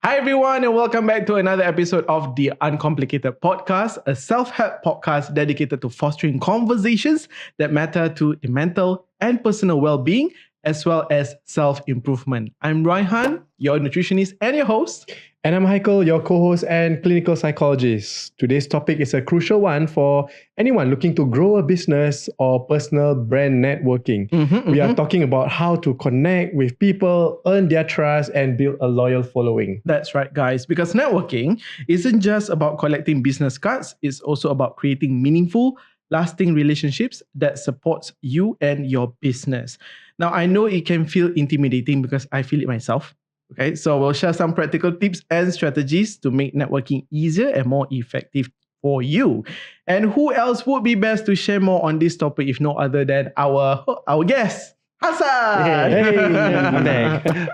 Hi, everyone, and welcome back to another episode of the Uncomplicated podcast, a self-help podcast dedicated to fostering conversations that matter to the mental and personal well-being, as well as self-improvement. I'm Raihan, your nutritionist and your host. And I'm Michael, your co-host and clinical psychologist. Today's topic is a crucial one for anyone looking to grow a business or personal brand networking. We are talking about how to connect with people, earn their trust, and build a loyal following. That's right, guys, because networking isn't just about collecting business cards, it's also about creating meaningful, lasting relationships that supports you and your business. Now, I know it can feel intimidating because I feel it myself. Okay, so we'll share some practical tips and strategies to make networking easier and more effective for you. And who else would be best to share more on this topic if no other than our guest, Hassan. Hey,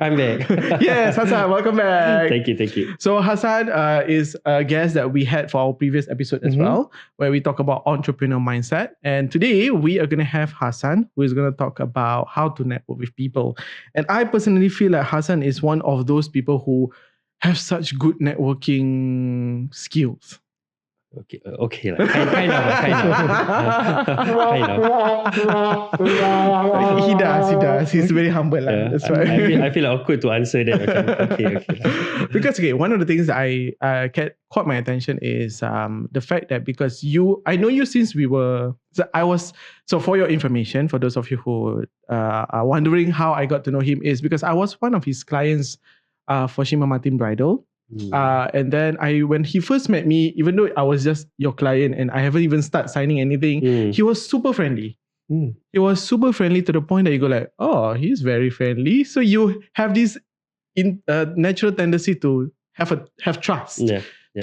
I'm back. Yes, Hassan, welcome back. Thank you. So Hassan is a guest that we had for our previous episode as well, where we talk about entrepreneur mindset. And today we are going to have Hassan, who is going to talk about how to network with people. And I personally feel like Hassan is one of those people who have such good networking skills. Okay, kind of. He does. He's very humble. Yeah, That's right. I feel awkward to answer that. Okay. Because one of the things that I caught my attention is the fact that because I know you since we were. So for your information, for those of you who are wondering how I got to know him, is because I was one of his clients for Shima Martin Bridal. And then when he first met me, even though I was just your client and I haven't even started signing anything, he was super friendly. He was super friendly to the point that you go like, oh, he's very friendly. So you have this natural tendency to have trust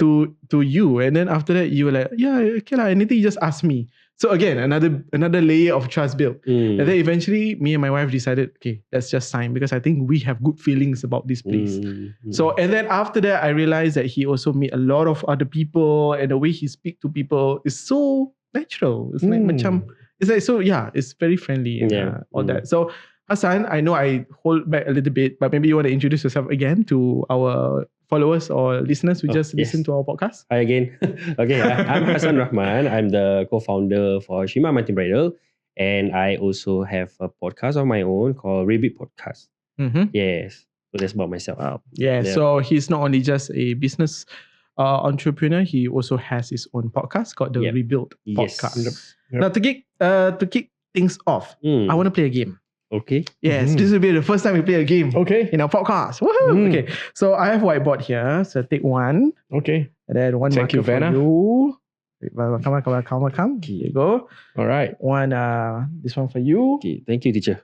to you. And then after that, you were like, yeah, okay, anything, you just ask me. So again, another layer of trust built. And then eventually, me and my wife decided, okay, let's just sign because I think we have good feelings about this place. So, and then after that, I realized that he also meet a lot of other people, and the way he speak to people is so natural. It's like it's like, so yeah, it's very friendly and all that. So Hassan, I know I hold back a little bit, but maybe you want to introduce yourself again to our followers or listeners who just listen to our podcast. Hi again. Okay, I'm Hassan Rahman. I'm the co-founder for Shima Martin Bridal, and I also have a podcast of my own called Rebuild Podcast. Yes, so that's about myself. Wow. Yeah, so he's not only just a business entrepreneur, he also has his own podcast called the Rebuild Podcast. Now to kick things off, I want to play a game. Okay. Yes, this will be the first time we play a game. Okay. In our podcast. Woohoo! Okay. So I have whiteboard here. So take one. Okay. And then one Thank marker you, Vanna. for you. Come. Here you go. All right. One. This one for you. Okay. Thank you, teacher.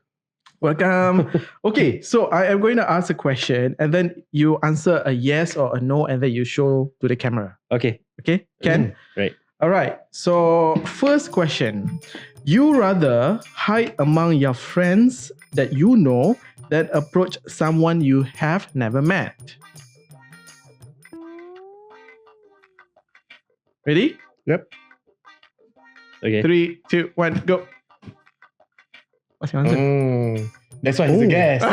Welcome. Okay. So I am going to ask a question, and then you answer a yes or a no, and then you show to the camera. Okay. Okay. Ken. Right. All right. So first question. You rather hide among your friends that you know than approach someone you have never met? Ready? Yep. Okay. 3, 2, 1, go. What's your answer? That's why he's a guest.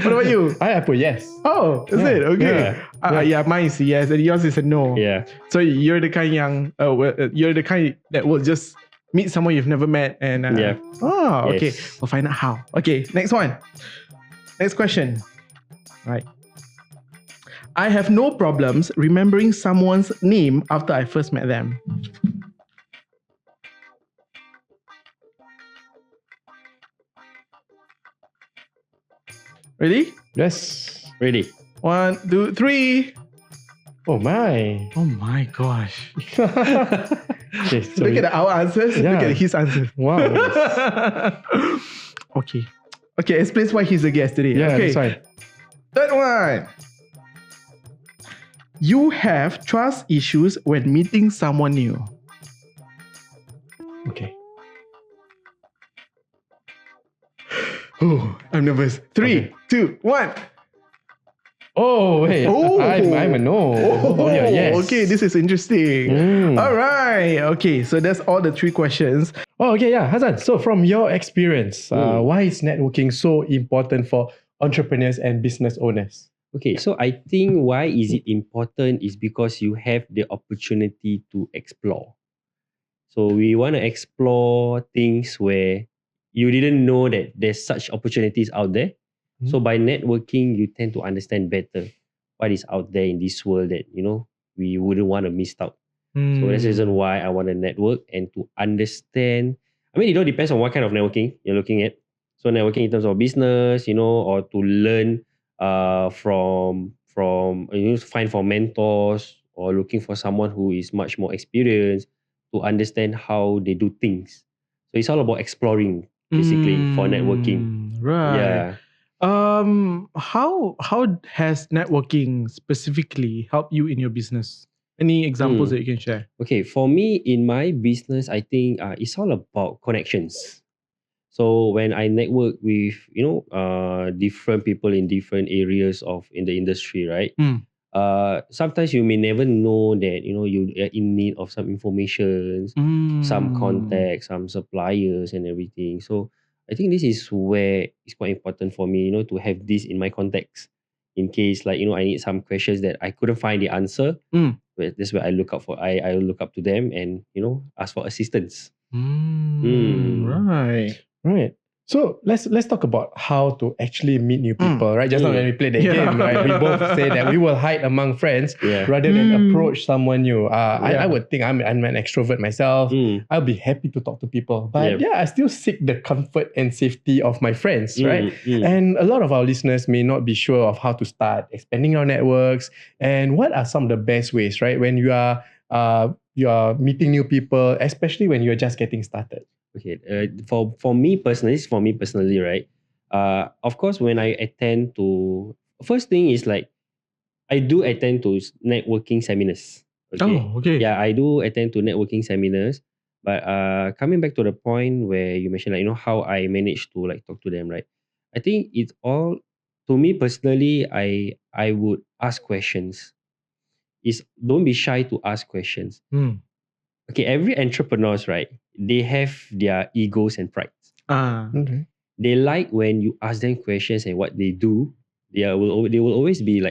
What about you? I put yes. Oh, is it? Okay. Yeah, mine is yes, and yours is a no. Yeah. So you're the kind you're the kind that will just meet someone you've never met and Oh, okay. Yes. We'll find out how. Okay, next one. Next question. Right. I have no problems remembering someone's name after I first met them. Ready? Yes. Ready. 1, 2, 3. Oh my. Oh my gosh. Okay, so Look at our answers. Yeah. Look at his answers. wow. Okay. Okay, explain why he's a guest today. Yeah, Okay. that's right. Third one. You have trust issues when meeting someone new. Okay. Oh, I'm nervous. 3, 2, 1. Oh, wait. Oh. I'm a no. Oh, yeah, yes. okay. This is interesting. All right. Okay, so that's all the 3 questions. Oh, okay, yeah. Hassan, so from your experience, why is networking so important for entrepreneurs and business owners? Okay, so I think why is it important is because you have the opportunity to explore. So we want to explore things where you didn't know that there's such opportunities out there. So by networking, you tend to understand better what is out there in this world that, we wouldn't want to miss out. So that's the reason why I want to network and to understand. I mean, it all depends on what kind of networking you're looking at. So networking in terms of business, or to learn from find for mentors or looking for someone who is much more experienced to understand how they do things. So it's all about exploring basically for networking. Right. Yeah. How has networking specifically helped you in your business? Any examples that you can share? Okay, for me in my business, I think it's all about connections. So when I network with different people in different areas of in the industry, right? Sometimes you may never know that you are in need of some information, some contacts, some suppliers, and everything. So I think this is where it's quite important for me, to have this in my context, in case I need some questions that I couldn't find the answer. That's where I look up for. I look up to them and ask for assistance. Right. Right. So let's talk about how to actually meet new people, right? Just now when we played that game, right? We both say that we will hide among friends rather than approach someone new. I would think I'm an extrovert myself. I'll be happy to talk to people, but I still seek the comfort and safety of my friends, right? And a lot of our listeners may not be sure of how to start expanding our networks and what are some of the best ways, right? When you are meeting new people, especially when you're just getting started. Okay. For me personally, right? Of course, when I attend to first thing is I do attend to networking seminars. Okay. Oh, okay. Yeah, I do attend to networking seminars. But coming back to the point where you mentioned how I managed to talk to them, right? I think it's all to me personally. I would ask questions. Don't be shy to ask questions. Okay, every entrepreneurs, right? They have their egos and pride. Okay. They like when you ask them questions and what they do. They will always be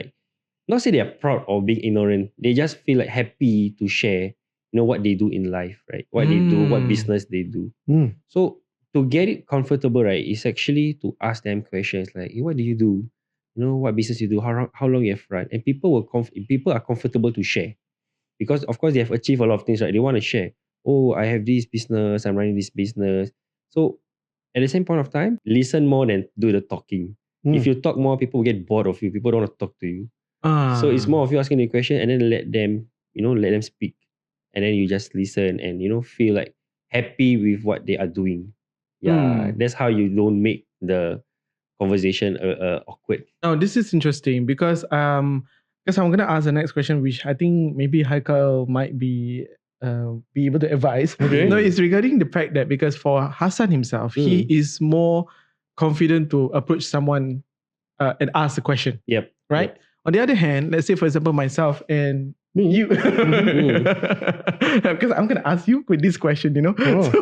not say they are proud or being ignorant. They just feel happy to share, what they do in life, right? What they do, what business they do. So to get it comfortable, right, is actually to ask them questions like, hey, what do you do? What business you do? How long you have run? And people are comfortable to share. Because of course they have achieved a lot of things, right? They want to share. Oh, I have this business, I'm running this business. So at the same point of time, listen more than do the talking. If you talk more, people will get bored of you. People don't want to talk to you. So it's more of you asking the question and then let them speak. And then you just listen and feel happy with what they are doing. Yeah, that's how you don't make the conversation awkward. Now, this is interesting because I'm gonna ask the next question, which I think maybe Haikal might be able to advise. Okay. No, it's regarding the fact that because for Hassan himself, he is more confident to approach someone and ask a question. Yep. Right. Yep. On the other hand, let's say for example myself and you, because I'm gonna ask you with this question, Oh,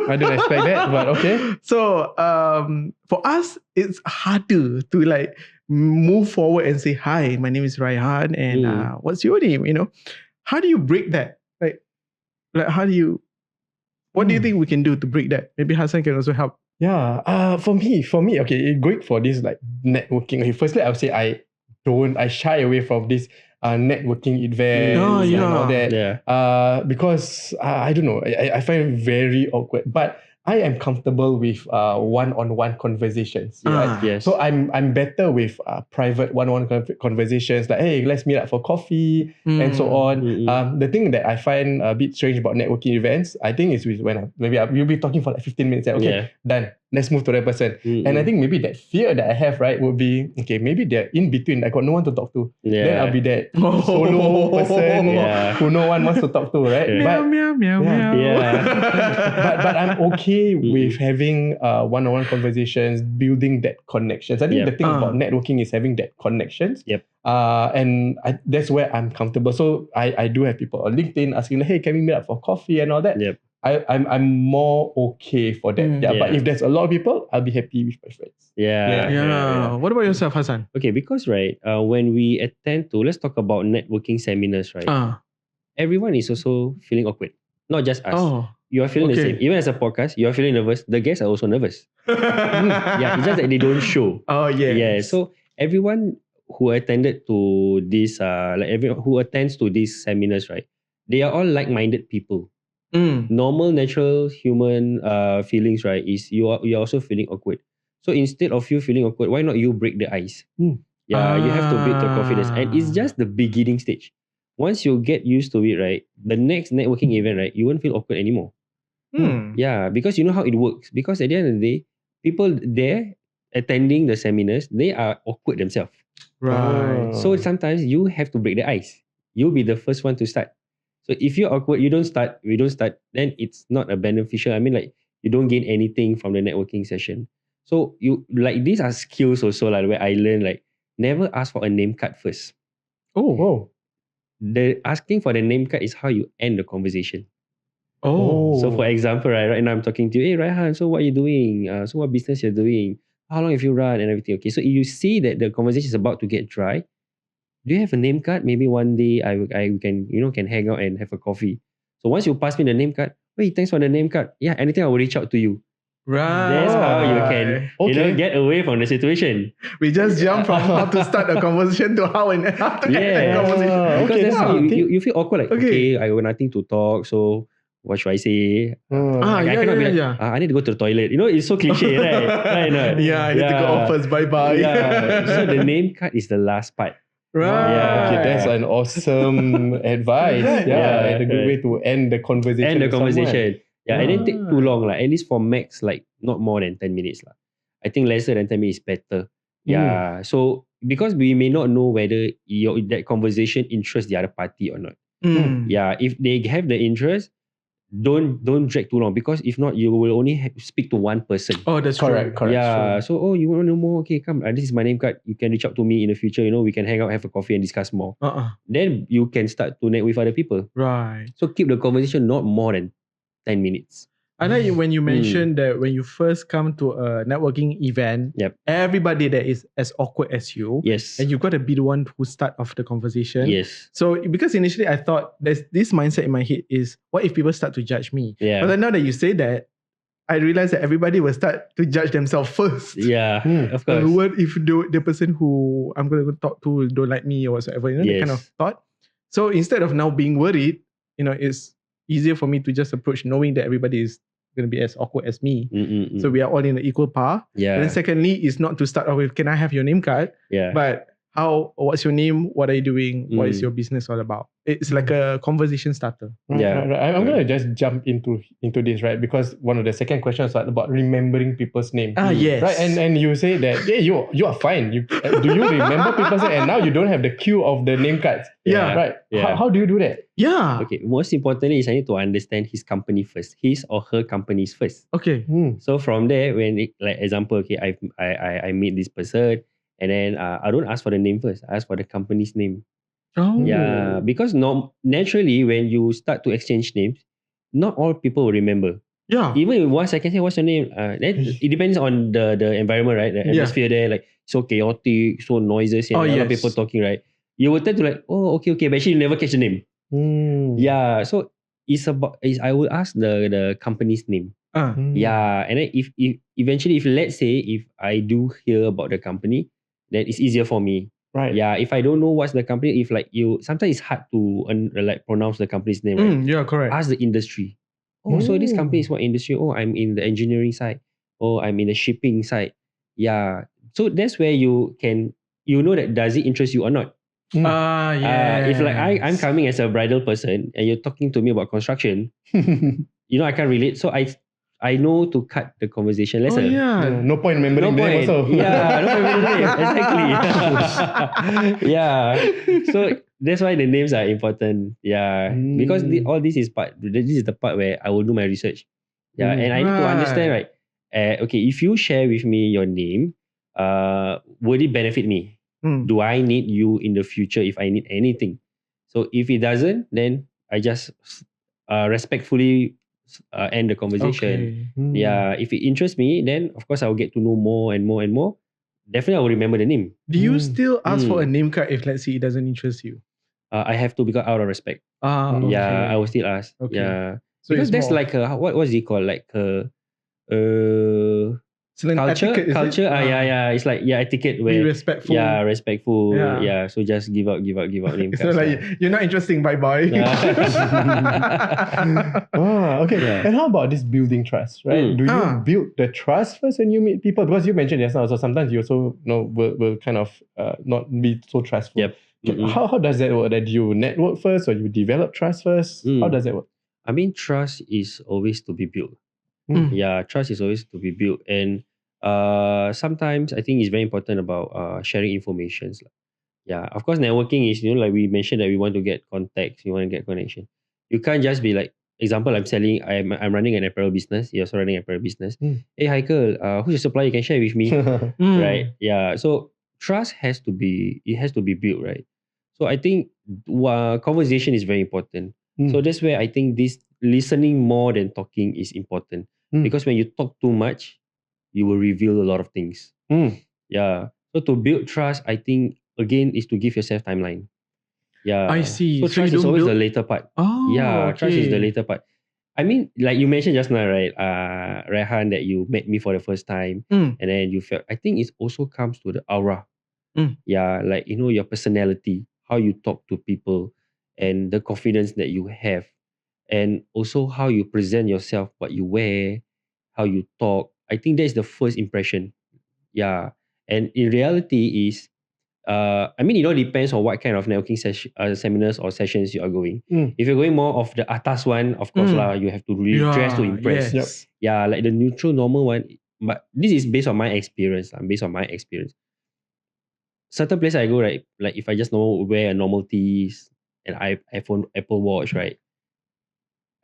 I didn't expect that, but okay. So for us, it's harder to move forward and say, "Hi, my name is Raihan, and what's your name?" How do you break that? How do you? What do you think we can do to break that? Maybe Hassan can also help. Yeah. For me, okay, going for this networking. Okay, firstly, I would say I shy away from this networking events and all that. Yeah. Because I don't know, I find it very awkward. But I am comfortable with one-on-one conversations. Right? Yes. So I'm better with private one-on-one conversations. Like, hey, let's meet up for coffee and so on. The thing that I find a bit strange about networking events, I think is when we'll be talking for 15 minutes. Okay, done. Let's move to that person. And I think maybe that fear that I have, right, would be, okay, maybe they're in between. I got no one to talk to. Then I'll be that solo person who no one wants to talk to, right? Meow, meow, meow, meow. Yeah. but I'm okay with having one-on-one conversations, building that connections. I think the thing about networking is having that connections. Yep. And that's where I'm comfortable. So I do have people on LinkedIn asking, hey, can we meet up for coffee and all that? Yep. I'm more okay for that. Mm. Yeah, but Yeah. if there's a lot of people, I'll be happy with my friends. Yeah. What about yourself, Hassan? Okay, because when we attend to, let's talk about networking seminars, right? Everyone is also feeling awkward, not just us. You are feeling the okay. same. Even as a podcast, you are feeling nervous. The guests are also nervous. Yeah, it's just that they don't show. Oh yeah. Yeah, so everyone who attended to this, everyone who attends to these seminars, right? They are all like-minded people. Normal, natural human feelings, right? Is you are also feeling awkward. So instead of you feeling awkward, why not you break the ice? Yeah, you have to build the confidence, and it's just the beginning stage. Once you get used to it, right, the next networking event, right, you won't feel awkward anymore. Yeah, because you know how it works. Because at the end of the day, people there attending the seminars, they are awkward themselves. Right. So sometimes you have to break the ice. You'll be the first one to start. So if you're awkward, you don't start, we don't start, then it's not a beneficial. I mean, like, you don't gain anything from the networking session. So you like these are skills also like where I learned like never ask for a name card first. Oh. The asking for the name card is how you end the conversation. Oh. So for example, right now I'm talking to you, hey Raihan, so what are you doing? So what business you're doing? How long have you run and everything? Okay, so if you see that the conversation is about to get dry, do you have a name card? Maybe one day I can can hang out and have a coffee. So once you pass me the name card, hey, thanks for the name card. Yeah, anything I will reach out to you. Right. That's how you can get away from the situation. We just jump from how to start a conversation to how to end a conversation. Because that's how okay. you feel awkward. Like okay, I got nothing to talk, so what should I say? I cannot be like, I need to go to the toilet. You know, it's so cliche, right? Right? No? Yeah, I need to go off first. Bye bye. Yeah. So the name card is the last part. Right. Yeah. Okay, that's an awesome advice. Right. And a good way to end the conversation. End the with someone. conversation. Yeah, it didn't take too long. Like, at least for max, like not more than 10 minutes. I think lesser than 10 minutes is better. Yeah. So because we may not know whether that conversation interests the other party or not. Yeah. If they have the interest, don't drag too long, because if not, you will only speak to one person. Oh, that's Correct. Yeah. So, you want to know more? Okay, come. This is my name card. You can reach out to me in the future. You know, we can hang out, have a coffee, and discuss more. Then you can start to network with other people. Right. So keep the conversation not more than 10 minutes. I like when you mentioned that when you first come to a networking event, everybody there is as awkward as you. Yes. And you've got to be the one who start off the conversation. Yes. So because initially I thought there's this mindset in my head is, what if people start to judge me? Yeah. But then now that you say that, I realize that everybody will start to judge themselves first. Yeah, of course. What if the person who I'm going to talk to don't like me or whatsoever, that kind of thought. So instead of now being worried, it's easier for me to just approach knowing that everybody is going to be as awkward as me. So we are all in the equal par. Yeah. And then secondly, is not to start off with, can I have your name card? Yeah. But what's your name? What are you doing? What is your business all about? It's like a conversation starter. Right. I'm going to just jump into this, right? Because one of the second questions was about remembering people's name. Yes. Right. And you say that, you are fine. Do you remember people's name? And now you don't have the queue of the name cards. Yeah. Right. Yeah. How do you do that? Yeah. Okay. Most importantly is I need to understand his company first. His or her companies first. Okay. So from there, like example, okay, I meet this person, and then I don't ask for the name first. I ask for the company's name. Oh. Yeah, because naturally when you start to exchange names, not all people will remember. Yeah. Even if 1 second say what's your name, then it depends on the environment, right? The atmosphere there, like so chaotic, so noises, and a lot of people talking, right? You will tend to like, oh, okay, but actually you never catch the name. Yeah, so I will ask the company's name. Yeah, and then if eventually, if let's say if I do hear about the company, then it's easier for me. Right. Yeah, if I don't know what's the company, if like sometimes it's hard to like pronounce the company's name, right? Yeah, correct. Ask the industry. Oh, so this company is what industry? Oh, I'm in the engineering side. Oh, I'm in the shipping side. Yeah. So that's where you know that does it interest you or not? Yeah. If like I'm coming as a bridal person and you're talking to me about construction, I can't relate. So I know to cut the conversation lesser. No point remembering the name also. Yeah, no point remembering the name. Exactly. Yeah. So that's why the names are important. Yeah. Because all this is the part where I will do my research. Yeah. And I need to understand, right? Okay, if you share with me your name, would it benefit me? Do I need you in the future if I need anything? So if it doesn't, then I just respectfully end the conversation. Okay. Yeah, if it interests me, then of course I will get to know more and more and more. Definitely, I will remember the name. Do you still ask for a Mm. name card if, let's say, it doesn't interest you? I have to because out of respect. Okay. Yeah, I will still ask. Okay. Yeah, So because it's that's more like a what's it called? Like a culture. etiquette, is it? Culture. Yeah. It's like etiquette Be where respectful. respectful. Yeah. Yeah. So just give out name It's cards. not like you're not interesting, bye bye. Okay. Yeah. And how about this building trust, right? Do you build the trust first when you meet people? Because you mentioned just now, so sometimes you also will kind of not be so trustful. Yep. Mm-mm. How does that work? That you network first or you develop trust first? How does that work? I mean, trust is always to be built. Yeah, trust is always to be built, and sometimes I think it's very important about sharing informations. Yeah, of course, networking is like we mentioned that we want to get contacts, we want to get connection. You can't just be like, example, I'm running an apparel business. You're also running an apparel business. Hey, Heikel, who's your supplier? You can share with me, right? Yeah. So trust has to be built, right? So I think conversation is very important. So that's where I think this listening more than talking is important. Because when you talk too much, you will reveal a lot of things. Yeah. So to build trust, I think again is to give yourself timeline. Yeah. I see. So So you trust is don't always build- the later part. Oh, Yeah, trust is the okay. later part. I mean, like you mentioned just now, right? Rehan, that you met me for the first time, and then you felt. I think it also comes to the aura. Yeah, like your personality, how you talk to people, and the confidence that you have, and also how you present yourself, what you wear, how you talk. I think that's the first impression. Yeah, and in reality is, I mean, it all depends on what kind of networking seminars or sessions you are going. If you're going more of the atas one, of course lah, you have to really dress to impress. Yes. Yeah, like the neutral normal one. But this is based on my experience. Based on my experience. Certain places I go, right, like if I just wear a normal tees and iPhone, Apple Watch, right.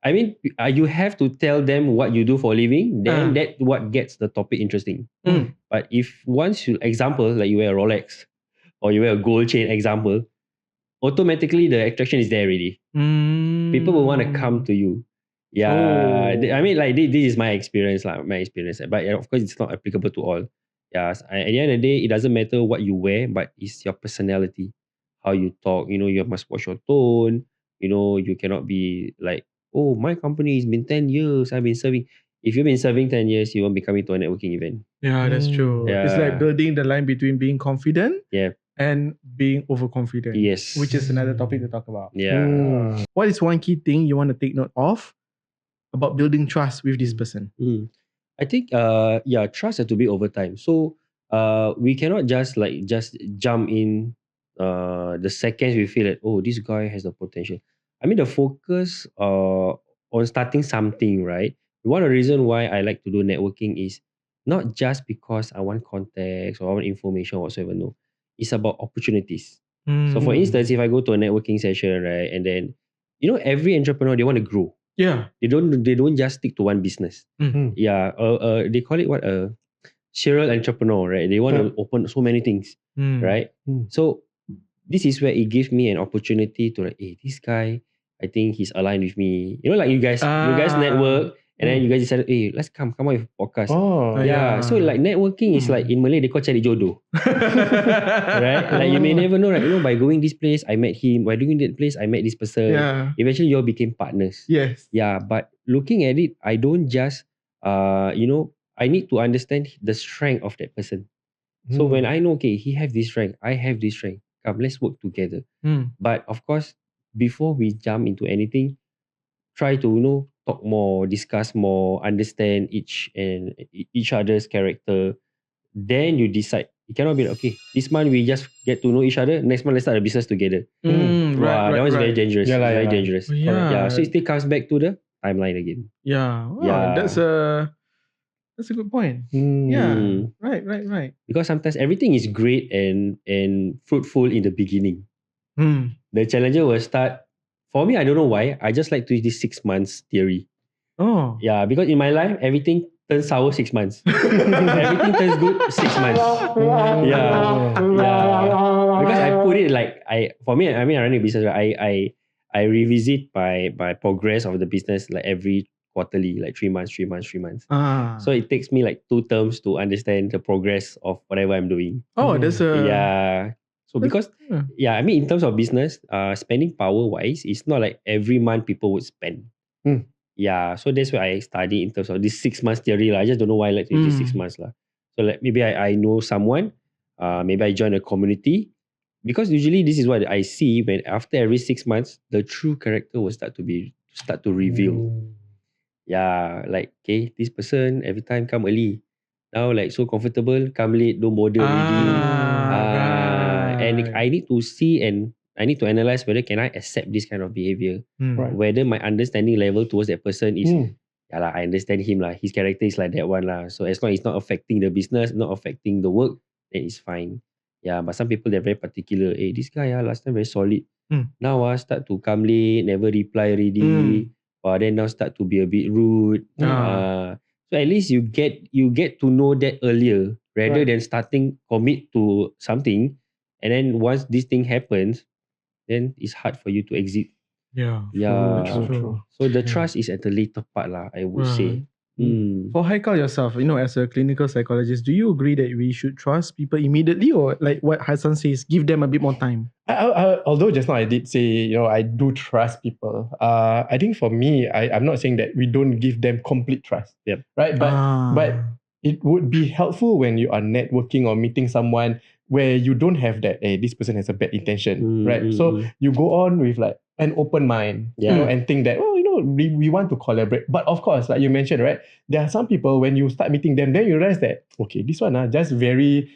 I mean, you have to tell them what you do for a living. Then that what gets the topic interesting. But if once you example like you wear a Rolex or you wear a gold chain, example, automatically the attraction is there already. People will want to come to you. Yeah, I mean, like this is my experience, But of course, it's not applicable to all. Yeah, at the end of the day, it doesn't matter what you wear, but it's your personality, how you talk. You must watch your tone. You cannot be like, oh, my company has been 10 years. I've been serving. If you've been serving 10 years, you won't be coming to a networking event. Yeah, that's true. Yeah. It's like building the line between being confident and being overconfident. Yes. Which is another topic to talk about. Yeah. What is one key thing you want to take note of about building trust with this person? I think trust has to be over time. So we cannot just jump in the seconds we feel that, oh, this guy has the potential. I mean, the focus on starting something, right? One of the reasons why I like to do networking is not just because I want context or I want information whatsoever. No, it's about opportunities. So for instance, if I go to a networking session, right, and then every entrepreneur, they want to grow. Yeah. They don't just stick to one business. Yeah. They call it what a serial entrepreneur, right? They want to open so many things, right? So this is where it gives me an opportunity to like, hey, this guy, I think he's aligned with me. Like you guys network, and then you guys decided, hey, let's come on with podcast. Yeah. So like networking is like in Malay they call cari jodoh. Right? Like you may never know, right? By going this place, I met him. By doing that place, I met this person. Yeah. Eventually, you all became partners. Yes. Yeah, but looking at it, I don't just, I need to understand the strength of that person. So when I know, okay, he have this strength, I have this strength. Come, let's work together. But of course, before we jump into anything, try to talk more, discuss more, understand each other's character. Then you decide. It cannot be like, okay, this month we just get to know each other. Next month let's start a business together. Wow, that one's very dangerous. Very dangerous. Yeah. So it still comes back to the timeline again. Yeah. Wow, Yeah. That's a good point. Yeah. Right. Because sometimes everything is great and fruitful in the beginning. The challenger will start. For me, I don't know why. I just like to use this 6 months theory. Oh. Yeah, because in my life, everything turns sour 6 months. Everything turns good 6 months. Yeah. Because I put it like for me, I mean, I run a business. Right? I revisit my progress of the business like every quarterly, like 3 months, 3 months, 3 months. Ah. So it takes me like 2 terms to understand the progress of whatever I'm doing. Oh, that's a Yeah. So because I mean in terms of business, spending power wise, it's not like every month people would spend. Yeah. So that's why I study in terms of this 6 months theory lah. I just don't know why I like to do 6 months lah. So like maybe I know someone, maybe I join a community. Because usually this is what I see when after every 6 months, the true character will start to reveal. Yeah, like okay, this person every time come early. Now like so comfortable, come late, don't bother already. And Right. I need to see and I need to analyze whether can I accept this kind of behavior. Right. Whether my understanding level towards that person is I understand him lah. His character is like that one lah. So as long as it's not affecting the business, not affecting the work, then it's fine. Yeah, but some people they're very particular. Hey, this guy last time very solid. Now start to come late, never reply already. Then now start to be a bit rude. So at least you get to know that earlier rather than starting commit to something, and then once this thing happens, then it's hard for you to exit. Yeah. Yeah. True. So the trust is at the later part lah, I would say. For Haikal yourself, as a clinical psychologist, do you agree that we should trust people immediately, or like what Hassan says, give them a bit more time? Although just now I did say, I do trust people. I think for me, I'm not saying that we don't give them complete trust. Yep. Right? But it would be helpful when you are networking or meeting someone where you don't have that, hey, this person has a bad intention. Right? So you go on with like an open mind, and think that, we want to collaborate. But of course, like you mentioned, right? There are some people, when you start meeting them, then you realize that, okay, this one just very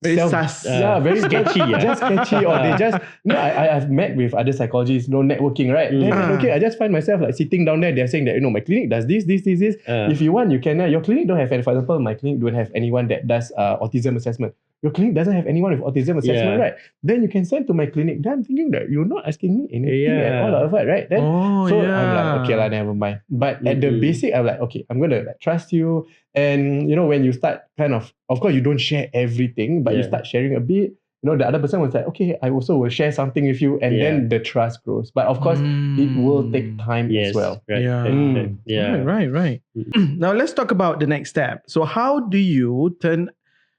sus. Very sketchy. Just sketchy, or they just, I've met with other psychologists, networking, right? Then, okay, I just find myself like sitting down there, they're saying that, my clinic does this. If you want, you can, your clinic don't have any, for example, my clinic don't have anyone that does autism assessment. Your clinic doesn't have anyone with autism assessment, right? Then you can send to my clinic. Then I'm thinking that you're not asking me anything at all, right? Then, I'm like, okay lah, never mind. But at the basic, I'm like, okay, I'm gonna like trust you. And when you start kind of course you don't share everything, but you start sharing a bit, the other person was like, okay, I also will share something with you, and then the trust grows. But of course, it will take time as well. Right. Now let's talk about the next step. So how do you turn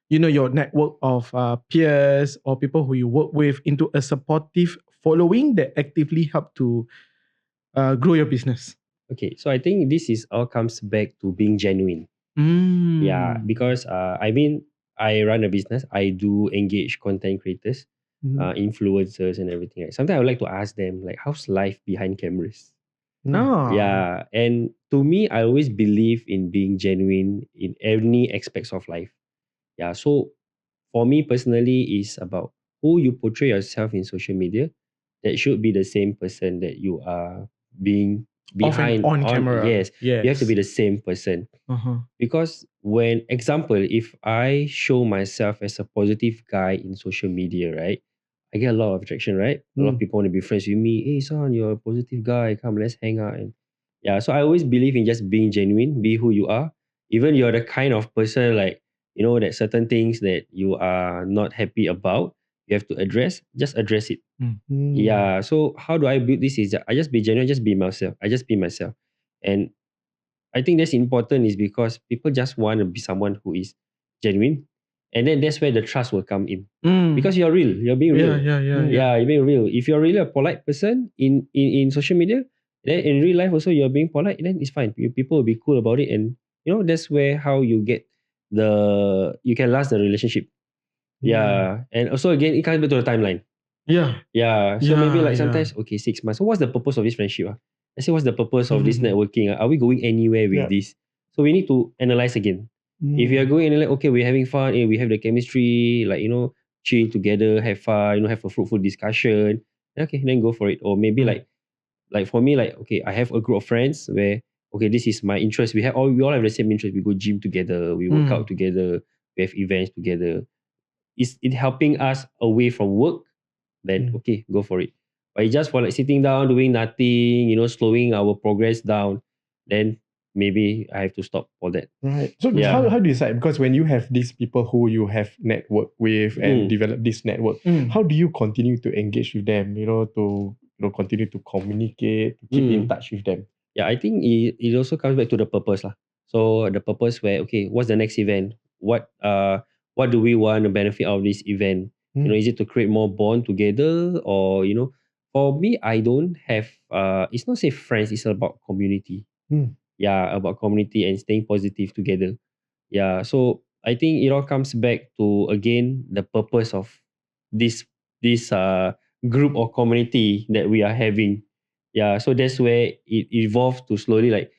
your network of peers or people who you work with into a supportive following that actively help to grow your business? Okay, so I think this is all comes back to being genuine. Yeah, because I mean, I run a business. I do engage content creators, influencers and everything. Right? Sometimes I would like to ask them, like, how's life behind cameras? No. Yeah, and to me, I always believe in being genuine in any aspects of life. Yeah, so for me personally, is about who you portray yourself in social media. That should be the same person that you are being behind on camera. Yes, you have to be the same person. Because when, example, if I show myself as a positive guy in social media, right, I get a lot of attraction, right? A lot of people want to be friends with me. Hey, son, you're a positive guy. Come, let's hang out. And yeah, so I always believe in just being genuine, be who you are. Even you're the kind of person like, that certain things that you are not happy about, you have to address, just address it. Yeah. So how do I build this? Is that I just be genuine, just be myself. I just be myself. And I think that's important is because people just want to be someone who is genuine. And then that's where the trust will come in. Because you're real. You're being real. Yeah, you're being real. If you're really a polite person in social media, then in real life also you're being polite, then it's fine. People will be cool about it. And that's where how you get you can last the relationship. Yeah. And also again, it comes back to the timeline. Yeah. So maybe like sometimes, okay, 6 months. So what's the purpose of this friendship? Let's say, what's the purpose of this networking? Are we going anywhere with this? So we need to analyze again. If you are going and like, okay, we're having fun, we have the chemistry, like, chill together, have fun, have a fruitful discussion. Okay, then go for it. Or maybe like for me, like, okay, I have a group of friends where, okay, this is my interest. We all have the same interest. We go gym together, we work out together, we have events together. Is it helping us away from work? Then okay, go for it. But just for like sitting down, doing nothing, slowing our progress down, then maybe I have to stop all that. Right. So how do you decide? Because when you have these people who you have network with and develop this network, how do you continue to engage with them? To continue to communicate, to keep in touch with them? I think it also comes back to the purpose lah. So the purpose where, okay, what's the next event? What do we want to benefit out of this event? Is it to create more bond together, or for me, I don't have it's not say friends, it's about community. Yeah, about community and staying positive together. Yeah, so I think it all comes back to, again, the purpose of this group or community that we are having. Yeah, so that's where it evolved to slowly, like,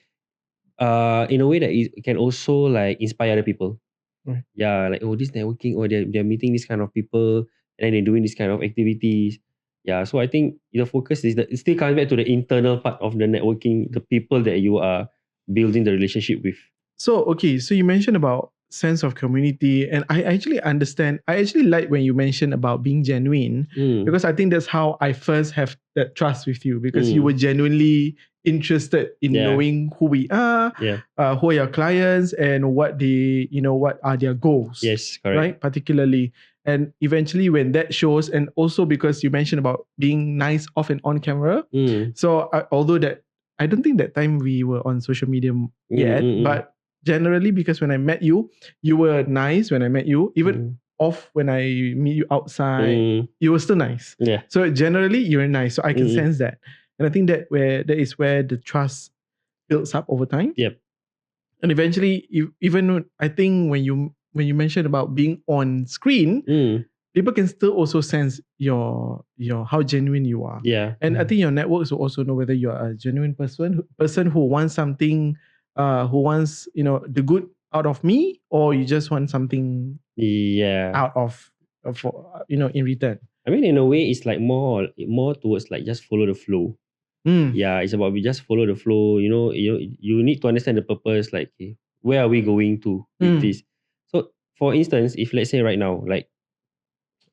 in a way that it can also like inspire other people. Right. Yeah, like, oh, this networking, or they're meeting this kind of people, and then they're doing this kind of activities. Yeah, so I think the focus is that it still comes back to the internal part of the networking, the people that you are building the relationship with. So, okay, so you mentioned about sense of community, and I actually understand. I actually like when you mentioned about being genuine, because I think that's how I first have that trust with you, because you were genuinely interested in knowing who we are, who are your clients, and what what are their goals. Yes, correct. Right, particularly. And eventually when that shows, and also because you mentioned about being nice off and on camera. So although that, I don't think that time we were on social media yet, but generally, because when I met you, you were nice when I met you. Even off, when I meet you outside, you were still nice. Yeah. So generally, you're nice. So I can sense that. And I think that is where the trust builds up over time. Yep. And eventually, even I think when you mentioned about being on screen, people can still also sense your how genuine you are. Yeah. And I think your networks will also know whether you are a genuine person who wants something, who wants the good out of me, or you just want something out of in return. I mean, in a way, it's like more towards like just follow the flow. Yeah, it's about we just follow the flow. You need to understand the purpose. Like, okay, where are we going to with this? So, for instance, if let's say right now, like,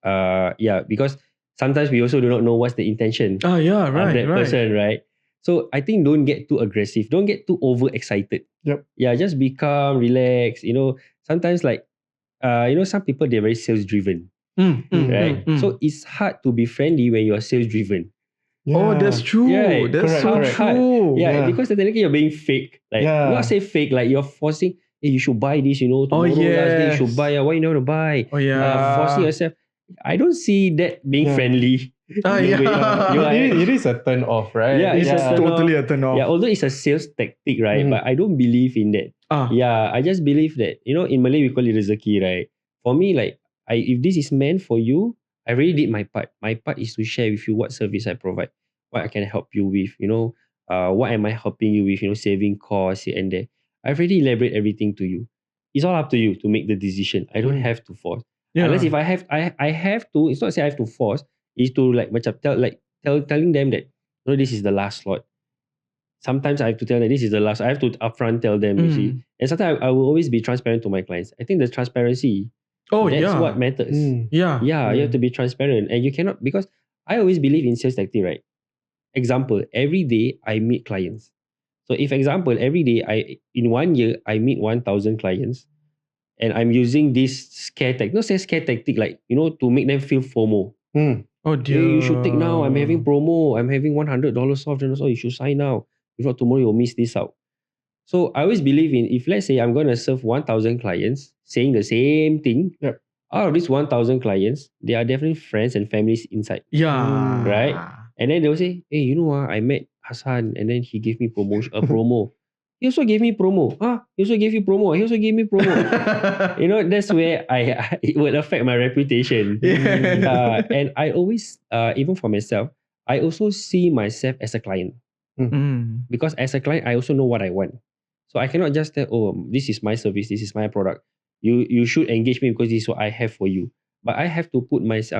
because sometimes we also do not know what's the intention of that person, right? So I think don't get too aggressive, don't get too overexcited. Yep. Yeah, just be calm, relax. Sometimes, like, some people, they're very sales driven, right? So it's hard to be friendly when you are sales driven. Yeah. Oh, that's true. Yeah, That's correct. true. Yeah, because technically you're being fake. Like, not say fake, like you're forcing, hey, you should buy this, tomorrow, last day you should buy. Why you never buy? Oh yeah. Forcing yourself. I don't see that being friendly. It is a turn off, right? Yeah, it's totally a turn off. Yeah, although it's a sales tactic, right? But I don't believe in that. Yeah, I just believe that, in Malay we call it rezeki, right? For me, like, if this is meant for you, I already did my part. My part is to share with you what service I provide, what I can help you with, what am I helping you with, saving costs here and there. I've already elaborated everything to you. It's all up to you to make the decision. I don't have to force. Yeah. Unless if I have to, it's not say I have to force, is to like macam telling them that, this is the last slot. Sometimes I have to tell them this is the last. I have to upfront tell them, you see. And sometimes I will always be transparent to my clients. I think the transparency, that's what matters. Yeah. Yeah, you have to be transparent. And you cannot, because I always believe in sales tactic, right? Example, every day I meet clients. So if example, every day in 1 year, I meet 1,000 clients, and I'm using this scare tactic, not say scare tactic, like, to make them feel FOMO. Oh dear. Hey, you should take now. I'm having promo. I'm having $100 off. You should sign now. If not, tomorrow you'll miss this out. So I always believe in, if let's say I'm going to serve 1,000 clients saying the same thing, out of these 1,000 clients, there are definitely friends and families inside. Yeah. Right? And then they'll say, hey, I met Hassan, and then he gave me a promo. He also gave me promo. He also gave you promo. He also gave me promo. That's where it would affect my reputation. And I always, even for myself, I also see myself as a client. Because as a client, I also know what I want. So I cannot just tell, this is my service, this is my product. You should engage me because this is what I have for you. But I have to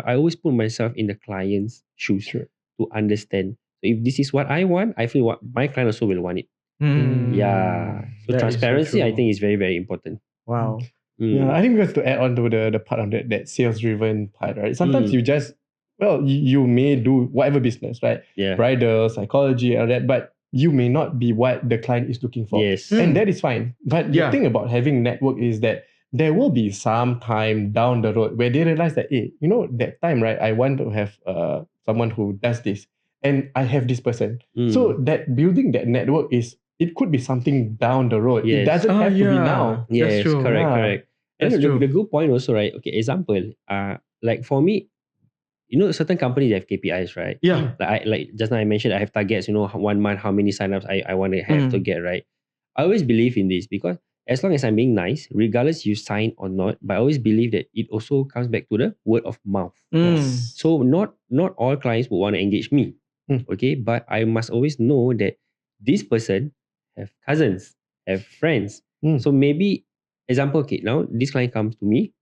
I always put myself in the client's shoes to understand. So if this is what I want, I feel what my client also will want it. Yeah. So That transparency, is so I true. think, is very, very important. Wow. Yeah, I think because to add on to the part of that sales driven part, right? Sometimes you just, you may do whatever business, right? Yeah. Bridal, psychology, all that, but you may not be what the client is looking for. Yes. And that is fine. But the thing about having network is that there will be some time down the road where they realize that, hey, that time, right, I want to have someone who does this. and I have this person. Mm. So that building that network it could be something down the road. It Yes. doesn't have to be now. That's Yes, true. correct, Yeah. correct. And That's the true. good point also, right? Okay, example, like for me, certain companies have KPIs, right? Yeah. Like just now I mentioned, I have targets. 1 month, how many signups I want to have to get, right? I always believe in this because as long as I'm being nice, regardless you sign or not, but I always believe that it also comes back to the word of mouth. Yes. So not all clients would want to engage me, okay? But I must always know that this person have cousins, have friends. So maybe example, okay, now this client comes to me,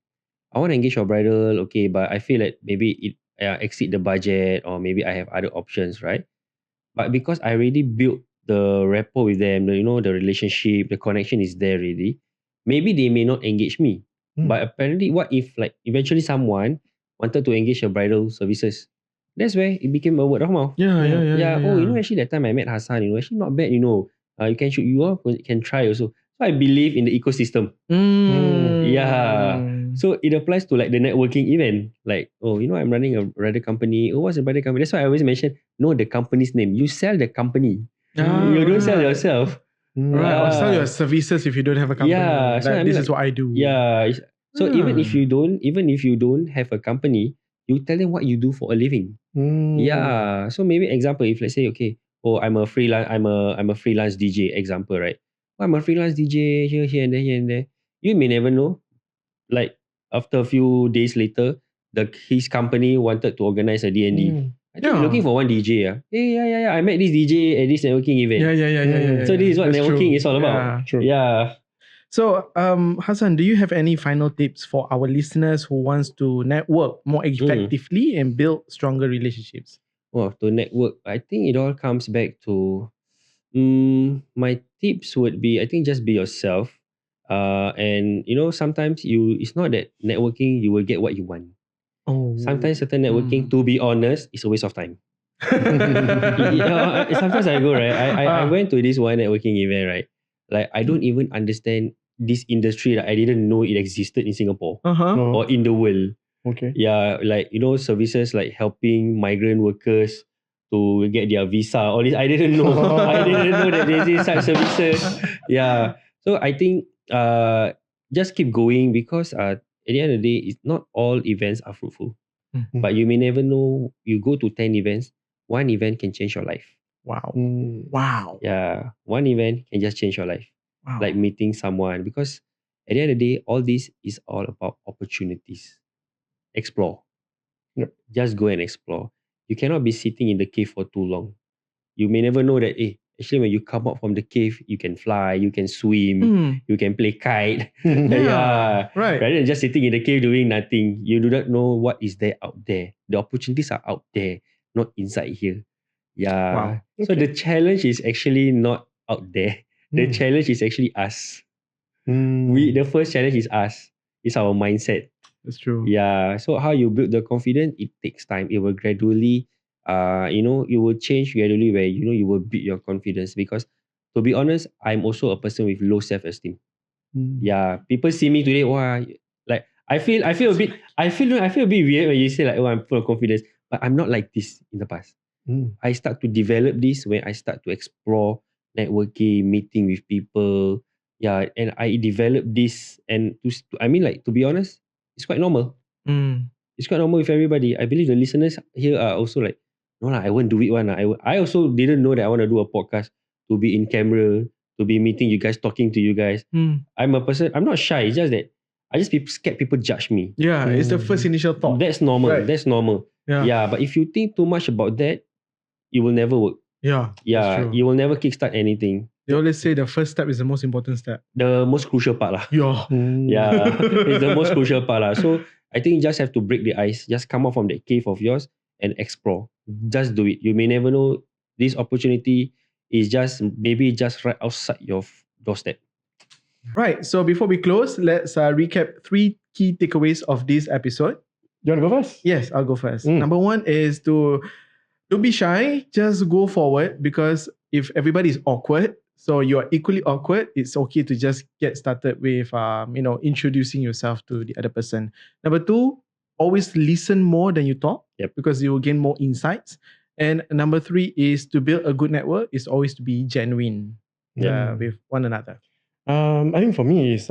I want to engage your bridal, okay, but I feel like maybe it exceed the budget or maybe I have other options, right? But because I already built the rapport with them, the relationship, the connection is there already, maybe they may not engage me. But apparently, what if like eventually someone wanted to engage your bridal services? That's where it became a word of mouth. Yeah. Oh, actually that time I met Hassan, actually not bad, you all can try also. So I believe in the ecosystem. Yeah. So it applies to like the networking event. Like, I'm running a bridal company. Oh, what's a bridal company? That's why I always mention, know the company's name. You sell the company. You don't sell yourself. Right. Or sell your services if you don't have a company. Yeah. So Like, I mean, this is what I do. Yeah. So even if you don't have a company, you tell them what you do for a living. Yeah. So maybe example, if let's say, okay, I'm a freelance DJ, example, right? I'm a freelance DJ here and there. You may never know. Like after a few days later, his company wanted to organize a D&D. I think you're looking for one DJ. Hey, yeah. I met this DJ at this networking event. Yeah. So this is what That's networking true. is all about. Yeah. True. Yeah. So, Hassan, do you have any final tips for our listeners who wants to network more effectively and build stronger relationships? Well, to network, I think it all comes back to my tips would be, I think, just be yourself. And sometimes it's not that networking you will get what you want. Oh. Sometimes certain networking, to be honest, is a waste of time. Sometimes I go, right? I went to this one networking event, right? Like I don't even understand this industry that I didn't know it existed in Singapore or in the world. Okay. Yeah, like services like helping migrant workers to get their visa. All this I didn't know. I didn't know that there's such services. Yeah. So I think just keep going because at the end of the day, it's not all events are fruitful. But you may never know. You go to 10 events, one event can change your life. Wow. Wow. Yeah, one event can just change your life. Wow. Like meeting someone. Because at the end of the day, all this is all about opportunities. Explore. Yep. Just go and explore. You cannot be sitting in the cave for too long. You may never know that, actually when you come out from the cave, you can fly, you can swim, you can play kite. Yeah, right. Rather than just sitting in the cave doing nothing, you do not know what is there out there. The opportunities are out there, not inside here. Yeah. Wow. So the challenge is actually not out there. The challenge is actually us. The first challenge is us. It's our mindset. That's true. Yeah. So how you build the confidence, it takes time. It will gradually, it will change gradually where, you will build your confidence. Because to be honest, I'm also a person with low self-esteem. Yeah. People see me today, wow, like I feel a bit weird when you say like, I'm full of confidence. But I'm not like this in the past. I start to develop this when I start to explore networking, meeting with people. Yeah. And I develop this and to be honest, it's quite normal. It's quite normal with everybody. I believe the listeners here are also like, no lah, I won't do it one. I also didn't know that I want to do a podcast, to be in camera, to be meeting you guys, talking to you guys. I'm a person, I'm not shy. It's just that I just scared people judge me. Yeah, it's the first initial thought. That's normal. Right. That's normal. Yeah, but if you think too much about that, it will never work. Yeah, Yeah, you will never kickstart anything. They always say the first step is the most important step. The most crucial part lah. Yeah. Yeah, it's the most crucial part lah. So I think you just have to break the ice. Just come out from that cave of yours and explore. Just do it. You may never know, this opportunity is maybe just right outside your doorstep. Right. So before we close, let's recap 3 key takeaways of this episode. You want to go first? Yes, I'll go first. Number 1 is don't be shy. Just go forward, because if everybody is awkward, so you're equally awkward, it's okay to just get started with introducing yourself to the other person. Number 2, always listen more than you talk, because you will gain more insights. And number 3 is to build a good network is always to be genuine with one another. I think for me is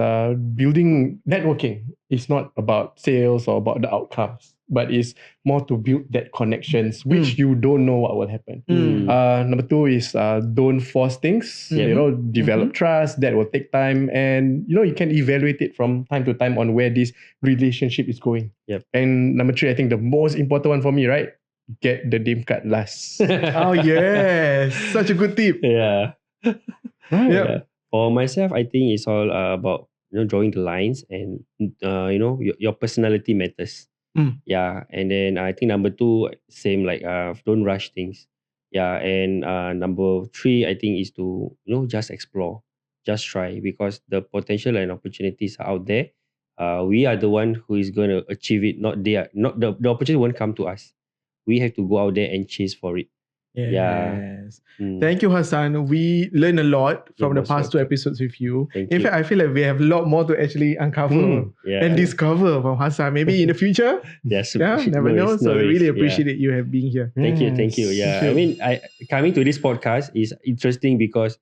building networking. It's not about sales or about the outcomes, but it's more to build that connections, which you don't know what will happen. Number 2 is don't force things. Develop trust. That will take time, and you can evaluate it from time to time on where this relationship is going. Yep. And number 3, I think the most important one for me, right? Get the name card last. Oh yes, such a good tip. Yeah. Right. Yep. Yeah. For myself, I think it's all about drawing the lines, and your personality matters. Yeah, and then I think number 2, same like don't rush things. Yeah, and number 3, I think is to just explore, just try, because the potential and opportunities are out there. We are the one who is going to achieve it. Not they are not the opportunity won't come to us. We have to go out there and chase for it. Yes. Thank you, Hassan. We learned a lot from the past 2 episodes with you. In fact, I feel like we have a lot more to actually uncover and discover from Hassan. Maybe in the future. Yes. Never know. So I really appreciate you have being here. Thank you. Yeah. I mean, coming to this podcast is interesting because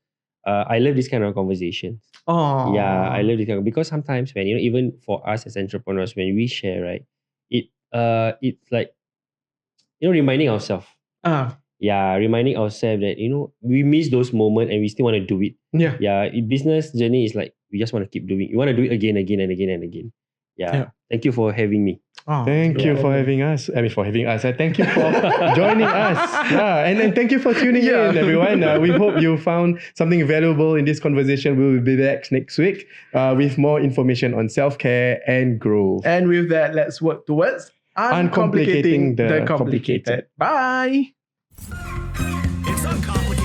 I love this kind of conversations. Oh. Yeah, I love this kind of, because sometimes when even for us as entrepreneurs, when we share, right, it's like reminding ourselves. Yeah, reminding ourselves that we miss those moments and we still want to do it. Yeah. Business journey is like we just want to keep doing. You want to do it again and again. Yeah. Thank you for having me. Thank you for having us. Thank you for joining us. Yeah, and thank you for tuning in, everyone. We hope you found something valuable in this conversation. We will be back next week with more information on self-care and growth. And with that, let's work towards uncomplicating the complicated. Bye. It's uncomplicated.